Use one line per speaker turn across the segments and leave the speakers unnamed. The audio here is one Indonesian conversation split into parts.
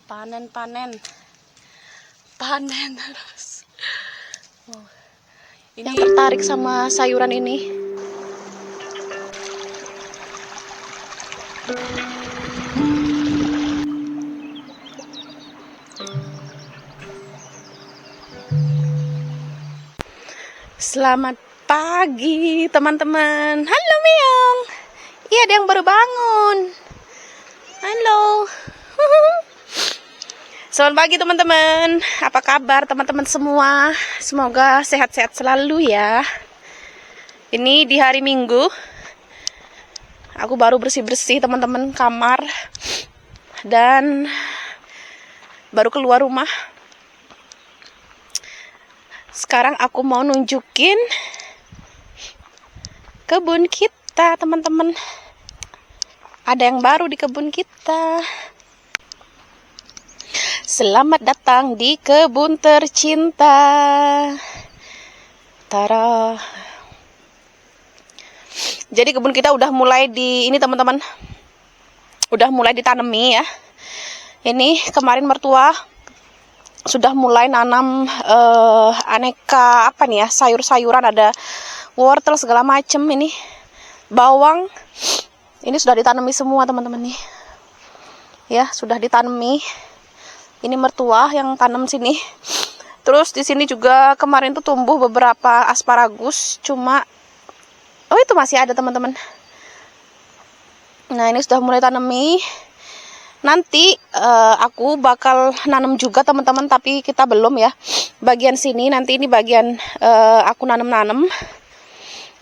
panen terus. Wow. Ini yang tertarik sama sayuran ini. Selamat pagi teman-teman. Halo Miong. Iya, ada yang baru bangun. Halo. Selamat pagi teman-teman. Apa kabar teman-teman semua? Semoga sehat-sehat selalu ya. Ini di hari Minggu. Aku baru bersih-bersih teman-teman kamar. Dan baru keluar rumah. Sekarang aku mau nunjukin kebun kita teman-teman. Ada yang baru di kebun kita. Selamat datang di kebun tercinta. Tara. Jadi kebun kita udah mulai di ini teman-teman. Udah mulai ditanami ya. Ini kemarin mertua sudah mulai nanam aneka apa nih ya, sayur-sayuran, ada wortel segala macem, ini bawang. Ini sudah ditanami semua teman-teman nih. Ya, sudah ditanami. Ini mertua yang tanam sini. Terus di sini juga kemarin tuh tumbuh beberapa asparagus, cuma itu masih ada teman-teman. Nah, ini sudah mulai tanami. Nanti aku bakal nanam juga teman-teman, tapi kita belum ya. Bagian sini nanti ini bagian aku nanam-nanam.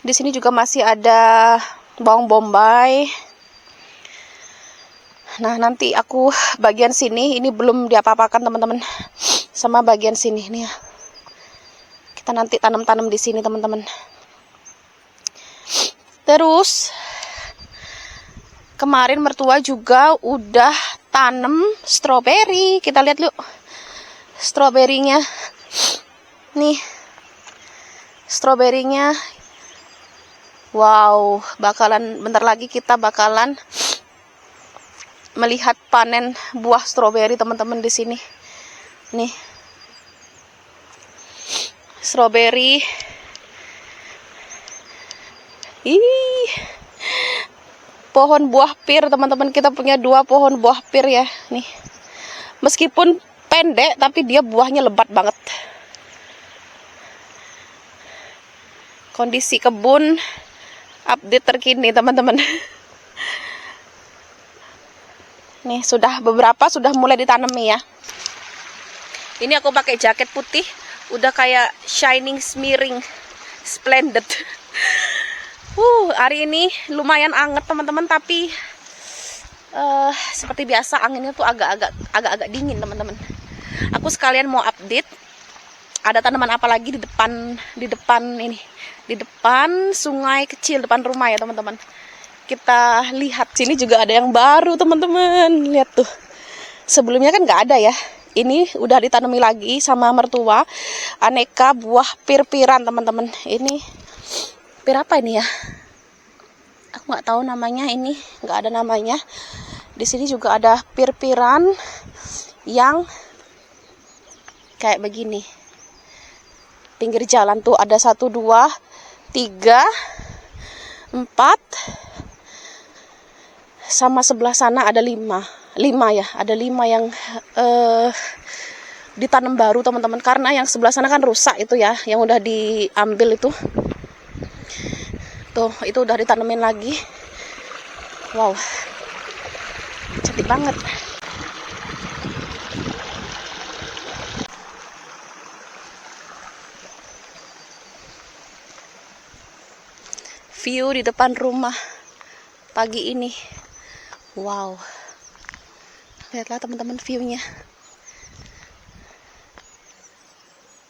Di sini juga masih ada bawang bombay. Nah, nanti aku bagian sini ini belum diapa-apakan teman-teman. Sama bagian sini nih ya. Kita nanti tanam-tanam di sini teman-teman. Terus kemarin mertua juga udah tanam stroberi. Kita lihat yuk stroberinya. Nih. Stroberinya. Wow, bentar lagi kita bakalan melihat panen buah stroberi teman-teman di sini. Nih. Stroberi. Ih. Pohon buah pir teman-teman, kita punya 2 pohon buah pir ya nih. Meskipun pendek tapi dia buahnya lebat banget. Kondisi kebun update terkini teman-teman. Nih beberapa sudah mulai ditanami ya. Ini aku pakai jaket putih, udah kayak shining smearing splendid. Hari ini lumayan anget teman-teman, tapi seperti biasa anginnya tuh agak-agak dingin teman-teman. Aku sekalian mau update ada tanaman apa lagi di depan sungai kecil depan rumah ya teman-teman. Kita lihat sini juga ada yang baru teman-teman. Lihat tuh. Sebelumnya kan nggak ada ya. Ini udah ditanami lagi sama mertua, aneka buah pir-piran teman-teman. Ini pir apa ini ya? Aku nggak tahu namanya, ini nggak ada namanya. Di sini juga ada pir-piran yang kayak begini. Pinggir jalan tuh ada 1, 2, 3, 4, sama sebelah sana ada 5 ya. Ada 5 yang ditanam baru teman-teman, karena yang sebelah sana kan rusak itu ya, yang udah diambil itu. Tuh, itu udah ditanemin lagi. Wow, cantik banget. View di depan rumah pagi ini. Wow. Lihatlah teman-teman view-nya.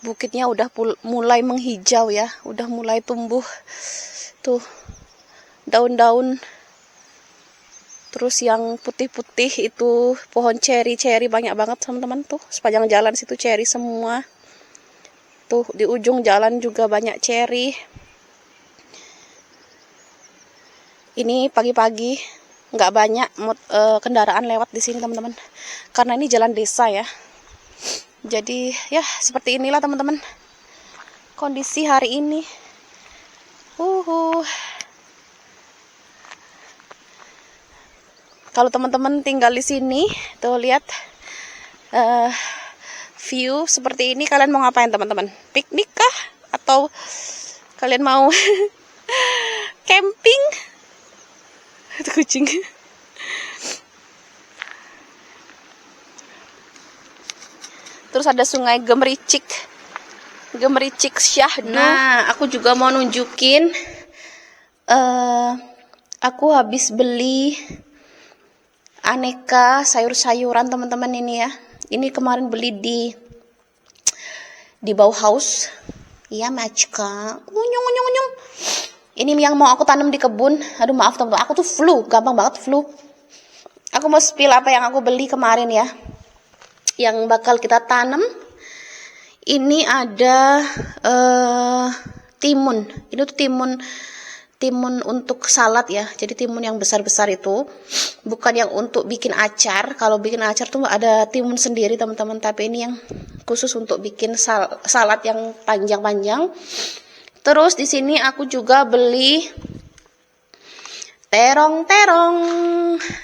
Bukitnya udah mulai menghijau ya, udah mulai tumbuh. Tuh, daun-daun. Terus yang putih-putih itu pohon ceri banyak banget teman-teman tuh. Sepanjang jalan situ ceri semua. Tuh, di ujung jalan juga banyak ceri. Ini pagi-pagi nggak banyak kendaraan lewat di sini teman-teman, karena ini jalan desa ya. Jadi ya seperti inilah teman-teman kondisi hari ini. Kalau teman-teman tinggal di sini tuh lihat view seperti ini, kalian mau ngapain teman-teman? Piknik kah? Atau kalian mau camping? Itu kucing. Terus ada sungai Gemericik Syahdu. Nah, aku juga mau nunjukin, aku habis beli aneka sayur-sayuran teman-teman ini ya. Ini kemarin beli di Bauhaus. Iya, Macka. Unyung. Ini yang mau aku tanam di kebun. Aduh maaf teman-teman, aku tuh flu, gampang banget flu. Aku mau spill apa yang aku beli kemarin ya, yang bakal kita tanam. Ini ada timun. Ini tuh timun untuk salad ya. Jadi timun yang besar-besar itu, bukan yang untuk bikin acar. Kalau bikin acar tuh ada timun sendiri teman-teman, tapi ini yang khusus untuk bikin salad yang panjang-panjang. Terus di sini aku juga beli terong.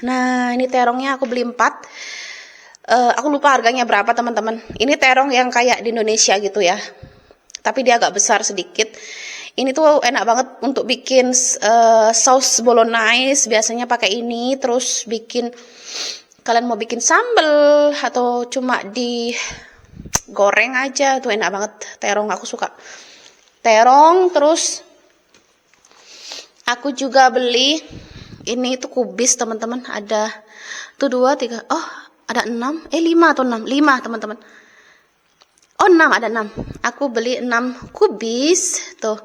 Nah, ini terongnya aku beli 4. Aku lupa harganya berapa teman-teman. Ini terong yang kayak di Indonesia gitu ya, tapi dia agak besar sedikit. Ini tuh enak banget untuk bikin saus bolognese, biasanya pakai ini. Terus kalian mau bikin sambal atau cuma digoreng aja, tuh enak banget. Terong aku suka terong. Terus aku juga beli ini tuh kubis teman-teman. Ada tuh 2, 3, ada 6, 5 atau 6, 5 teman-teman. 6, ada 6. Aku beli 6 kubis tuh.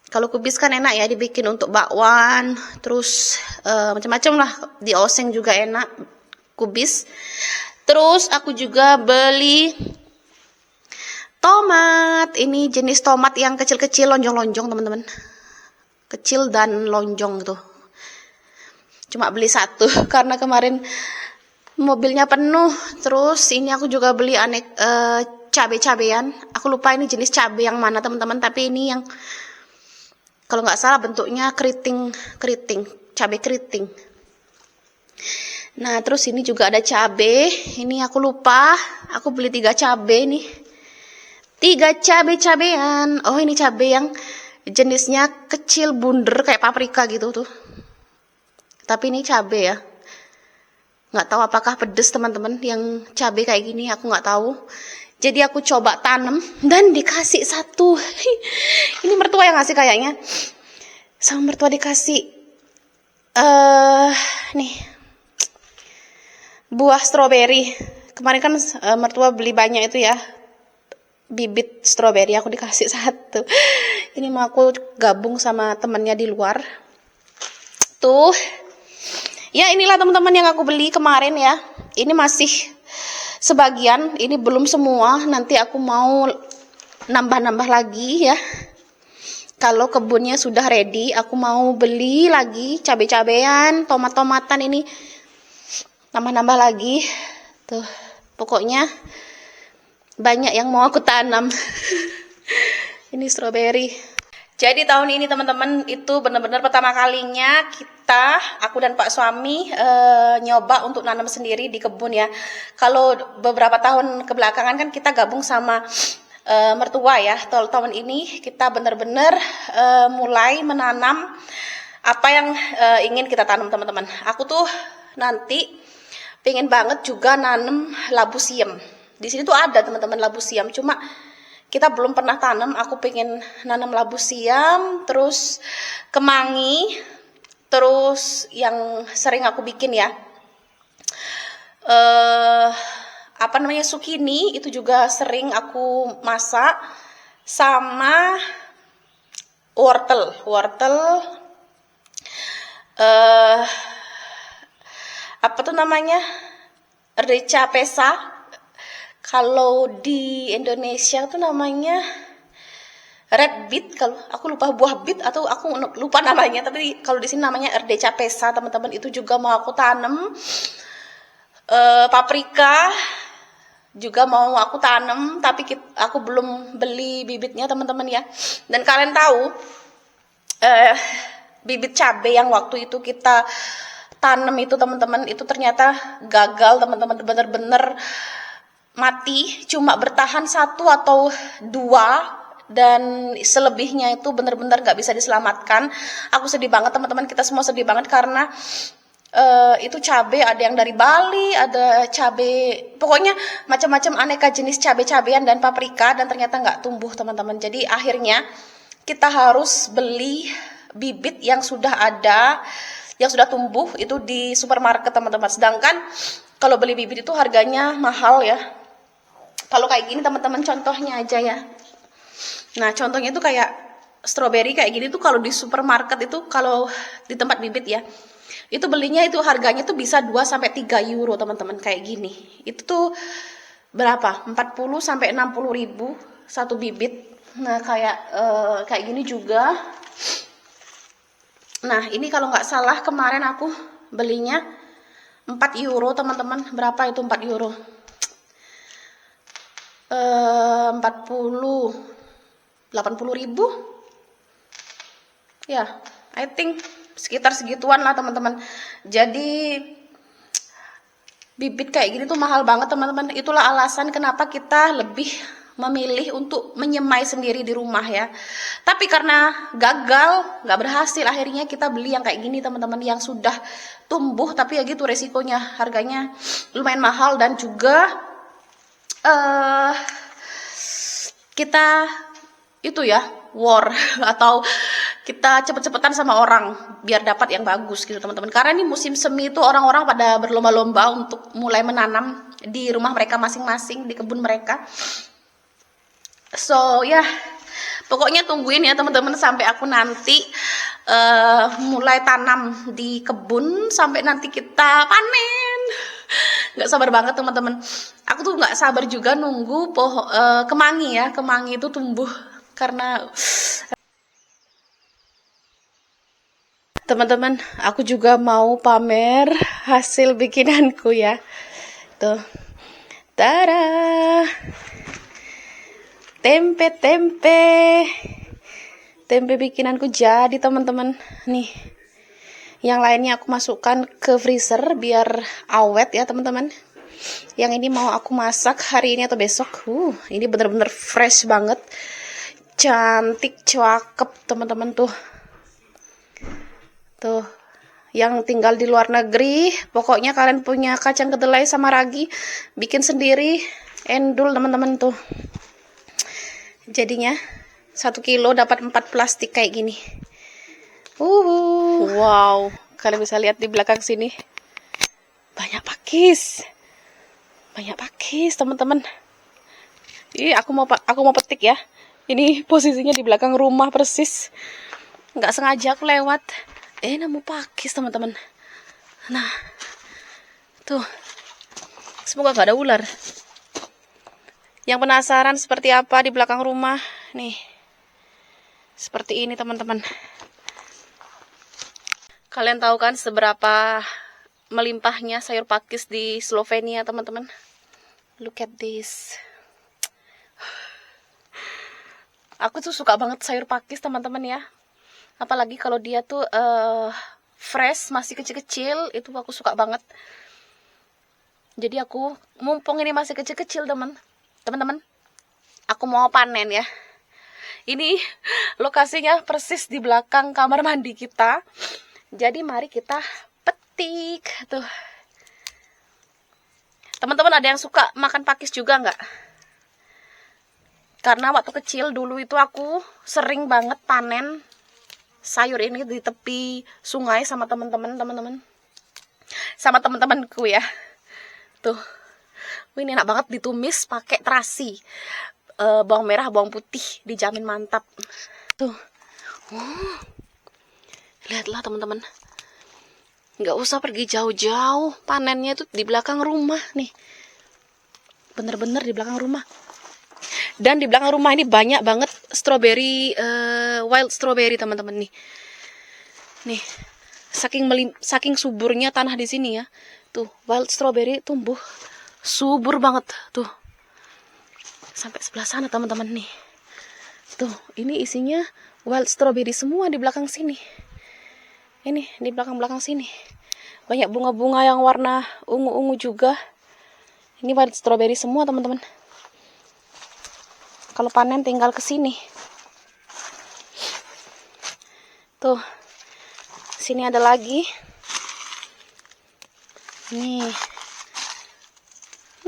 Kalau kubis kan enak ya dibikin untuk bakwan, terus macam-macam lah, dioseng juga enak kubis. Terus aku juga beli tomat. Ini jenis tomat yang kecil-kecil, lonjong-lonjong teman-teman. Kecil dan lonjong gitu. Cuma beli 1 karena kemarin mobilnya penuh. Terus ini aku juga beli cabai-cabean. Aku lupa ini jenis cabai yang mana teman-teman, tapi ini yang kalau nggak salah bentuknya keriting, cabai keriting. Nah, terus ini juga ada cabai. Ini aku lupa, aku beli 3 cabai nih. 3 cabai-cabean. Oh, ini cabai yang jenisnya kecil bunder kayak paprika gitu tuh. Tapi ini cabai ya. Nggak tahu apakah pedes teman-teman, yang cabai kayak gini aku nggak tahu. Jadi aku coba tanam dan dikasih 1. Ini mertua yang ngasih kayaknya. Sama mertua dikasih nih buah stroberi. Kemarin kan mertua beli banyak itu ya, bibit stroberi. Aku dikasih 1. Ini mau aku gabung sama temannya di luar. Tuh. Ya, inilah teman-teman yang aku beli kemarin ya. Ini masih sebagian, ini belum semua. Nanti aku mau nambah-nambah lagi ya. Kalau kebunnya sudah ready, aku mau beli lagi cabai-cabean, tomat-tomatan ini. Nambah-nambah lagi. Tuh, pokoknya banyak yang mau aku tanam. Ini stroberi. Jadi tahun ini teman-teman itu benar-benar pertama kalinya aku dan Pak suami nyoba untuk nanam sendiri di kebun ya. Kalau beberapa tahun kebelakangan kan kita gabung sama mertua ya. Tahun ini kita benar-benar mulai menanam apa yang ingin kita tanam teman-teman. Aku tuh nanti pengen banget juga nanam labu siam. Di sini tuh ada teman-teman labu siam, cuma kita belum pernah tanam. Aku pengen nanam labu siam, terus kemangi, terus yang sering aku bikin ya, apa namanya, zucchini, itu juga sering aku masak, sama wortel, apa tuh namanya, rica pesa. Kalau di Indonesia tuh namanya red beet, kalau aku lupa buah beet atau aku lupa namanya, tapi kalau di sini namanya Erdhecha pesa teman-teman. Itu juga mau aku tanam. Paprika juga mau aku tanam, tapi aku belum beli bibitnya teman-teman ya. Dan kalian tahu bibit cabai yang waktu itu kita tanam itu teman-teman, itu ternyata gagal teman-teman, bener-bener mati, cuma bertahan 1 atau 2, dan selebihnya itu bener-bener gak bisa diselamatkan. Aku sedih banget teman-teman, kita semua sedih banget karena itu cabai, ada yang dari Bali, ada cabai, pokoknya macam-macam aneka jenis cabai-cabean dan paprika, dan ternyata nggak tumbuh teman-teman. Jadi akhirnya kita harus beli bibit yang sudah ada, yang sudah tumbuh itu di supermarket teman-teman. Sedangkan kalau beli bibit itu harganya mahal ya. Kalau kayak gini teman-teman, contohnya aja ya. Nah contohnya itu kayak stroberi kayak gini tuh, kalau di supermarket itu, kalau di tempat bibit ya, itu belinya itu harganya tuh bisa 2-3 euro teman-teman, kayak gini. Itu tuh berapa? 40-60 ribu satu bibit. Nah kayak gini juga. Nah ini kalau nggak salah kemarin aku belinya 4 euro teman-teman. Berapa itu 4 euro? 80 ribu ya, I think sekitar segituan lah teman-teman. Jadi bibit kayak gini tuh mahal banget teman-teman. Itulah alasan kenapa kita lebih memilih untuk menyemai sendiri di rumah ya. Tapi karena gagal, nggak berhasil, akhirnya kita beli yang kayak gini teman-teman, yang sudah tumbuh. Tapi ya gitu resikonya, harganya lumayan mahal, dan juga kita itu ya war atau kita cepet-cepetan sama orang biar dapat yang bagus gitu teman-teman. Karena ini musim semi itu orang-orang pada berlomba-lomba untuk mulai menanam di rumah mereka masing-masing, di kebun mereka. So ya, pokoknya tungguin ya teman-teman sampai aku nanti mulai tanam di kebun, sampai nanti kita panen. Nggak sabar banget teman-teman. Aku tuh nggak sabar juga nunggu kemangi ya, kemangi itu tumbuh. Karena teman-teman, aku juga mau pamer hasil bikinanku ya. Tuh. Tada. Tempe bikinanku jadi teman-teman. Nih. Yang lainnya aku masukkan ke freezer biar awet ya teman-teman. Yang ini mau aku masak hari ini atau besok. Ini bener-bener fresh banget. Cantik, cakep teman-teman tuh. Tuh, yang tinggal di luar negeri, pokoknya kalian punya kacang kedelai sama ragi, bikin sendiri, endul teman-teman tuh. Jadinya 1 kilo dapat 4 plastik kayak gini. Wow, kalian bisa lihat di belakang sini. Banyak pakis teman-teman. Aku mau petik ya. Ini posisinya di belakang rumah persis. Nggak sengaja aku lewat. Nemu pakis teman-teman. Nah, tuh. Semoga nggak ada ular. Yang penasaran seperti apa di belakang rumah? Nih. Seperti ini teman-teman. Kalian tahu kan seberapa melimpahnya sayur pakis di Slovenia teman-teman? Look at this. Aku tuh suka banget sayur pakis teman-teman ya. Apalagi kalau dia tuh fresh, masih kecil-kecil, itu aku suka banget. Jadi aku mumpung ini masih kecil-kecil teman-teman, aku mau panen ya. Ini lokasinya persis di belakang kamar mandi kita. Jadi mari kita petik tuh. Teman-teman ada yang suka makan pakis juga nggak? Karena waktu kecil dulu itu aku sering banget panen sayur ini di tepi sungai sama teman-temanku ya. Tuh. Ini enak banget ditumis pakai terasi. Bawang merah, bawang putih, dijamin mantap. Tuh. Lihatlah teman-teman. Nggak usah pergi jauh-jauh. Panennya itu di belakang rumah nih. Bener-bener di belakang rumah. Dan di belakang rumah ini banyak banget strawberry, wild strawberry teman-teman nih. Nih, saking suburnya tanah di sini ya. Tuh, wild strawberry tumbuh subur banget tuh. Sampai sebelah sana teman-teman nih. Tuh, ini isinya wild strawberry semua di belakang sini. Ini di belakang-belakang sini. Banyak bunga-bunga yang warna ungu-ungu juga. Ini wild strawberry semua teman-teman. Kalau panen tinggal ke sini. Tuh. Sini ada lagi. Nih.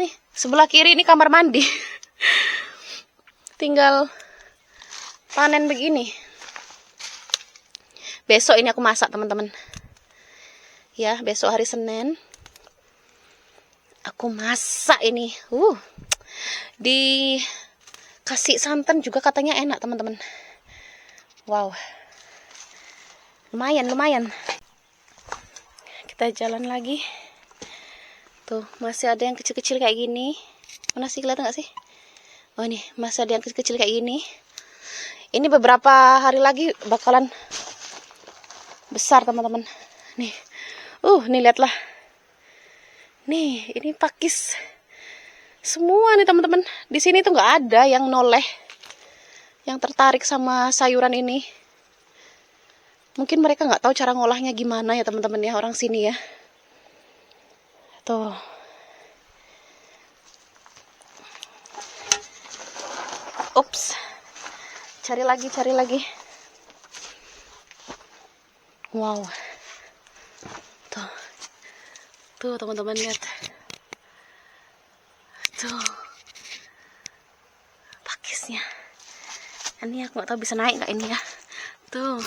Nih, sebelah kiri ini kamar mandi. Tinggal panen begini. Besok ini aku masak, teman-teman. Ya, besok hari Senin. Aku masak ini. Dikasih santan juga katanya enak, teman-teman. Wow. Lumayan. Kita jalan lagi. Tuh, masih ada yang kecil-kecil kayak gini. Mana sih, kelihatan nggak sih? Oh, ini masih ada yang kecil-kecil kayak gini. Ini beberapa hari lagi bakalan besar, teman-teman. Nih. Nih lihatlah. Nih, ini pakis. Semua nih, teman-teman. Di sini tuh nggak ada yang noleh. Yang tertarik sama sayuran ini. Mungkin mereka nggak tahu cara ngolahnya gimana ya, teman-teman ya, orang sini ya. Tuh. Ups. Cari lagi. Wow. Tuh teman-teman lihat. Tuh. Pakisnya. Ini aku nggak tahu bisa naik nggak ini ya. Tuh.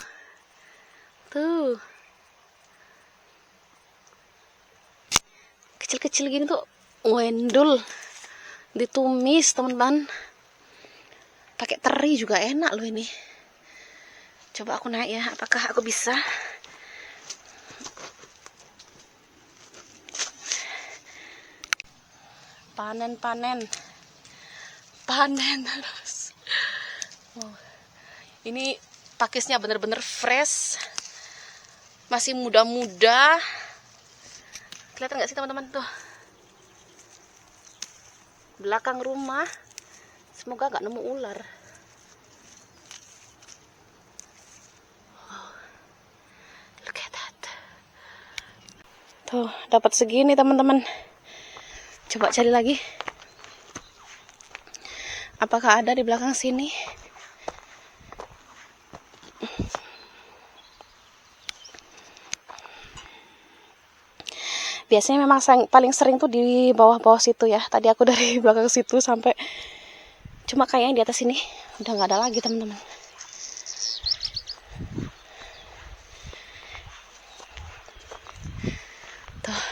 Kecil-kecil gini tuh wendul. Ditumis, teman-teman. Pakai teri juga enak loh ini. Coba aku naik ya, apakah aku bisa? Panen terus. Wow. Ini pakisnya bener-bener fresh, masih muda-muda. Kelihatan nggak sih, teman-teman? Tuh, belakang rumah. Semoga nggak nemu ular. Wow. Look at that. Tuh, dapat segini, teman-teman. Coba cari lagi. Apakah ada di belakang sini? Biasanya memang paling sering tuh di bawah-bawah situ ya. Tadi aku dari belakang situ sampai, cuma kayaknya di atas sini udah nggak ada lagi, teman-teman. Tuh,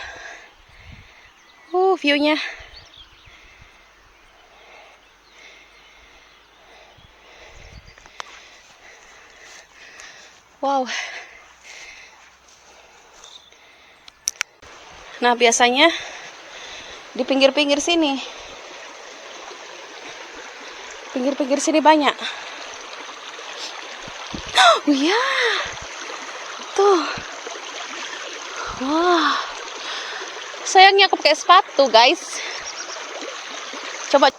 view-nya. Wow. Nah, biasanya di pinggir-pinggir sini. Pinggir-pinggir sini banyak. Oh ya. Tuh. Wah. Sayangnya aku pakai sepatu, guys. Coba.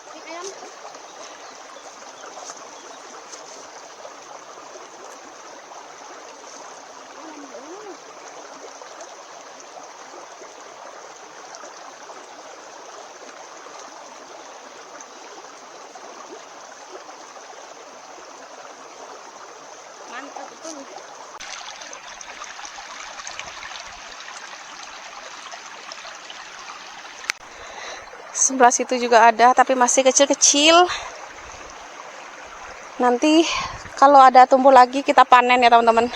Mantap betul. Sebelah situ juga ada, tapi masih kecil-kecil. Nanti kalau ada tumbuh lagi kita panen ya, teman-teman.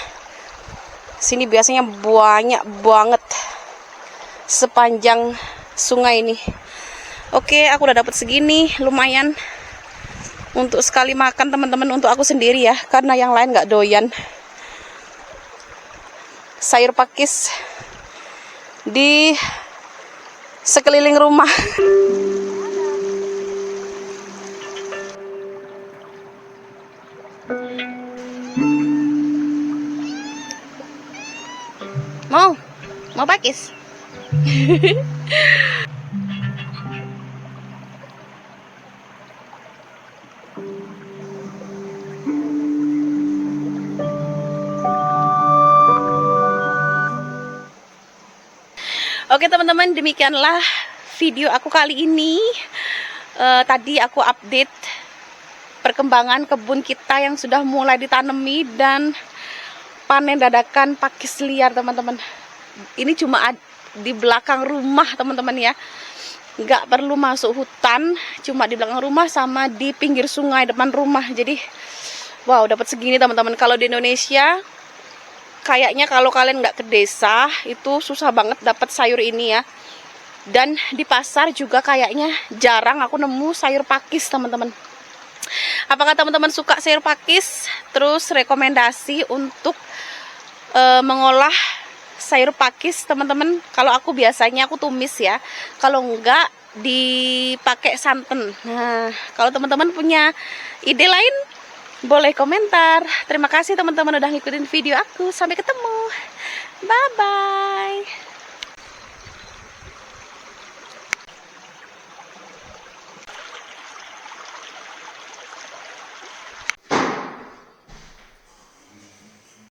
Sini biasanya banyak banget sepanjang sungai ini. Oke, aku udah dapat segini, lumayan untuk sekali makan, teman-teman, untuk aku sendiri ya, karena yang lain nggak doyan sayur pakis di sekeliling rumah. pakis. Oke teman-teman, demikianlah video aku kali ini. Tadi aku update perkembangan kebun kita yang sudah mulai ditanami dan panen dadakan pakis liar teman-teman. Ini cuma di belakang rumah teman-teman ya, nggak perlu masuk hutan, cuma di belakang rumah sama di pinggir sungai depan rumah. Jadi wow, dapat segini teman-teman. Kalau di Indonesia kayaknya kalau kalian nggak ke desa itu susah banget dapat sayur ini ya. Dan di pasar juga kayaknya jarang aku nemu sayur pakis teman-teman. Apakah teman-teman suka sayur pakis? Terus rekomendasi untuk mengolah sayur pakis teman-teman. Kalau aku biasanya aku tumis ya. Kalau enggak dipakai santan. Nah, kalau teman-teman punya ide lain boleh komentar. Terima kasih teman-teman udah ngikutin video aku. Sampai ketemu. Bye bye.